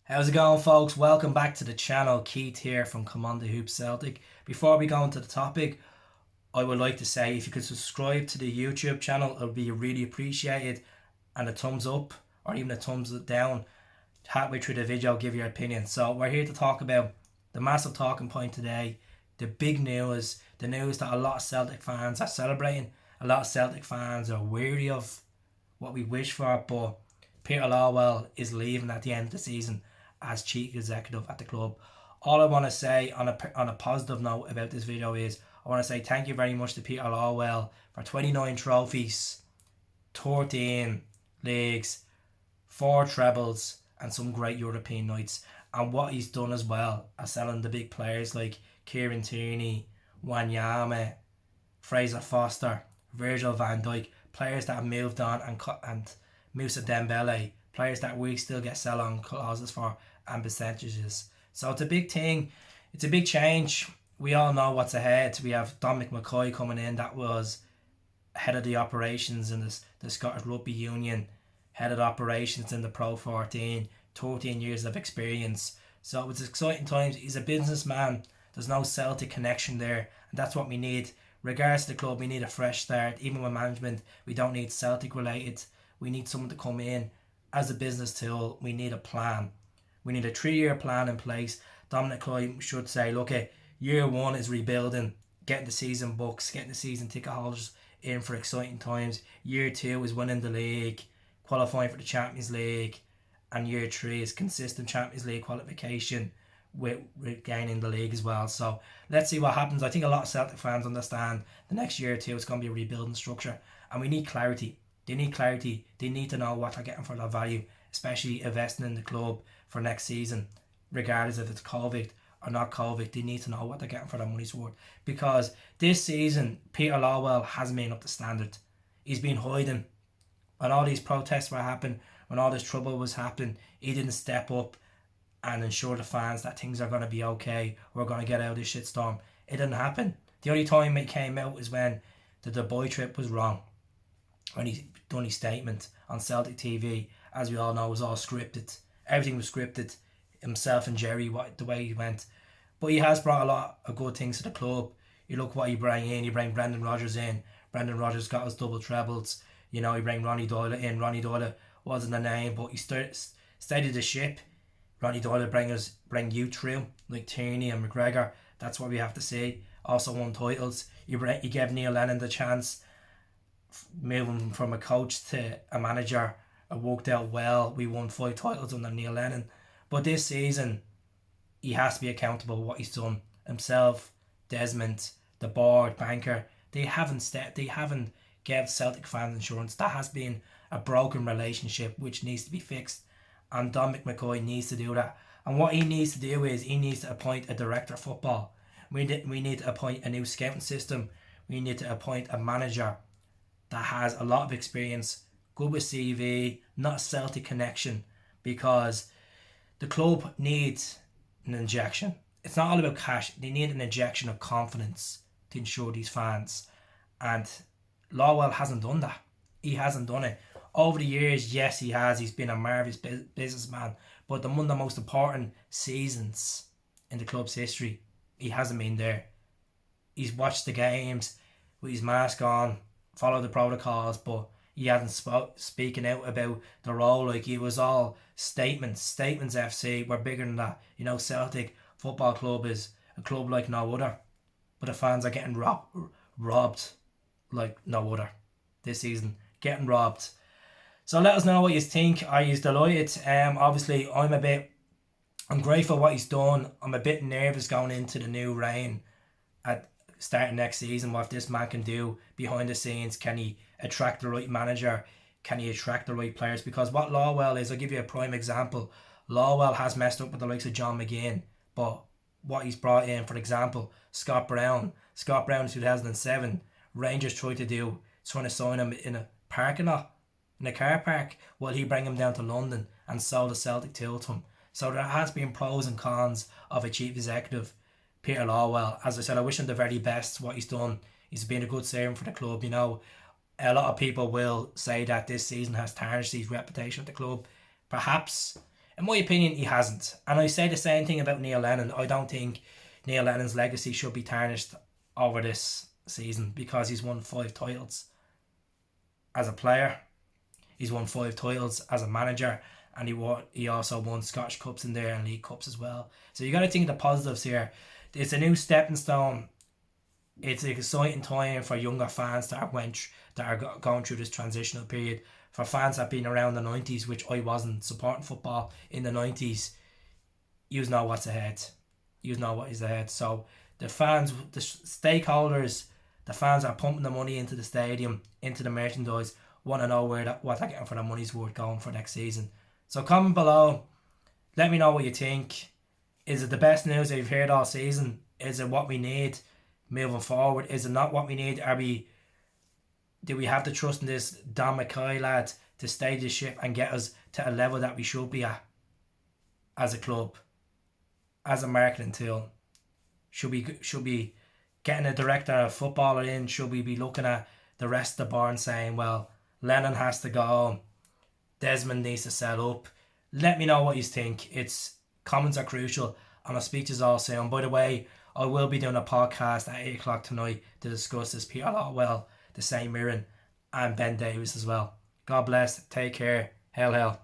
How's it going, folks? Welcome back to the channel. Keith here from Cmonthehoopsceltic. Before we go into the topic, I would like to say if you could subscribe to the YouTube channel, it would be really appreciated. And a thumbs up or even a thumbs down halfway through the video, give your opinion. So we're here to talk about the massive talking point today, the big news, the news that a lot of Celtic fans are celebrating. A lot of Celtic fans are weary of what we wish for, but Peter Lawwell is leaving at the end of the season as chief executive at the club. All I want to say on a positive note about this video is I want to say thank you very much to Peter Lawwell for 29 trophies, 13 leagues, 4 trebles and some great European nights, and what he's done as well as selling the big players like Kieran Tierney, Wanyama, Fraser Foster, Virgil van Dijk, players that have moved on, and Moussa Dembele, players that we still get sell-on clauses for and percentages. So it's a big thing. It's a big change. We all know what's ahead. We have Mckay coming in, that was head of the operations in the Scottish Rugby Union, head of operations in the Pro 14, 13 years of experience. So it's exciting times. He's a businessman. There's no Celtic connection there, and that's what we need. Regards to the club, we need a fresh start. Even with management, we don't need Celtic related. We need someone to come in as a business tool. We need a plan. We need a 3-year plan in place. Dominic Cloyd should say, look, year 1 is rebuilding, getting the season books, getting the season ticket holders in for exciting times. Year 2 is winning the league, qualifying for the Champions League, and year 3 is consistent Champions League qualification with gaining the league as well. So let's see what happens. I think a lot of Celtic fans understand the next year or two it's going to be a rebuilding structure, and we need clarity. They need clarity. They need to know what they're getting for their value, especially investing in the club for next season, regardless if it's COVID or not COVID. They need to know what they're getting for their money's worth, because this season Peter Lawwell hasn't been up to standard. He's been hiding. When all these protests were happening, when all this trouble was happening, he didn't step up and ensure the fans that things are going to be okay. We're going to get out of this shitstorm. It didn't happen. The only time it came out is when the Dubai trip was wrong, when he done his statement on Celtic TV. As we all know, it was all scripted. Everything was scripted. Himself and Jerry, the way he went. But he has brought a lot of good things to the club. You look what he brought in. He brought Brendan Rodgers in. Brendan Rodgers got his double trebles. You know, he brought Ronnie Doyle in. Ronnie Doyle wasn't a name, but he steadied the ship. Ronnie Doyle bring you through, like Tierney and McGregor. That's what we have to see. Also won titles. He gave Neil Lennon the chance, moving from a coach to a manager. It worked out well. We won 5 titles under Neil Lennon. But this season, he has to be accountable for what he's done. Himself, Desmond, the board, banker, they haven't gave Celtic fans insurance. That has been a broken relationship which needs to be fixed. And Dominic Mckay needs to do that. And what he needs to do is he needs to appoint a director of football. We need to appoint a new scouting system. We need to appoint a manager that has a lot of experience, good with CV, not a Celtic connection, because the club needs an injection. It's not all about cash. They need an injection of confidence to ensure these fans. And Lawwell hasn't done that. He hasn't done it. Over the years, yes, he has. He's been a marvellous businessman. But one of the most important seasons in the club's history, he hasn't been there. He's watched the games with his mask on, followed the protocols, but he hasn't speaking out about the role. Like, he was all statements. Statements FC were bigger than that. You know, Celtic Football Club is a club like no other. But the fans are getting robbed like no other this season. Getting robbed. So let us know what you think. Are you delighted? Obviously, I'm grateful for what he's done. I'm a bit nervous going into the new reign at starting next season. What this man can do behind the scenes. Can he attract the right manager? Can he attract the right players? Because what Lawwell is, I'll give you a prime example. Lawwell has messed up with the likes of John McGinn, but what he's brought in, for example, Scott Brown in 2007, Rangers trying to sign him in a parking lot, in a car park, while he bring him down to London and sold the Celtic to him. So there has been pros and cons of a chief executive, Peter Lawwell. As I said, I wish him the very best. What he's done, he's been a good servant for the club. You know, a lot of people will say that this season has tarnished his reputation at the club. Perhaps In my opinion, he hasn't. And I say the same thing about Neil Lennon. I don't think Neil Lennon's legacy should be tarnished over this season because he's won 5 titles as a player. He's won 5 titles as a manager, and he also won Scottish Cups in there and League Cups as well. So you got to think of the positives here. It's a new stepping stone. It's an exciting time for younger fans that are going through this transitional period. For fans that have been around the 90s, which I wasn't supporting football in the 90s, you know what's ahead. You know what is ahead. So the fans, the stakeholders, the fans are pumping the money into the stadium, into the merchandise, want to know what they're getting for their money's worth going for next season. So comment below. Let me know what you think. Is it the best news you've heard all season? Is it what we need moving forward? Is it not what we need? Do we have the trust in this Dan Mckay lad to stay the ship and get us to a level that we should be at as a club, as a marketing tool? Should we getting a director, a footballer in? Should we be looking at the rest of the board and saying, well, Lennon has to go, Desmond needs to sell up? Let me know what you think. Comments are crucial, and I'll speak to you all soon. By the way, I will be doing a podcast at 8 o'clock tonight to discuss this. Peter Lawwell, the St. Mirren, and Ben Davis as well. God bless. Take care. Hail, hail.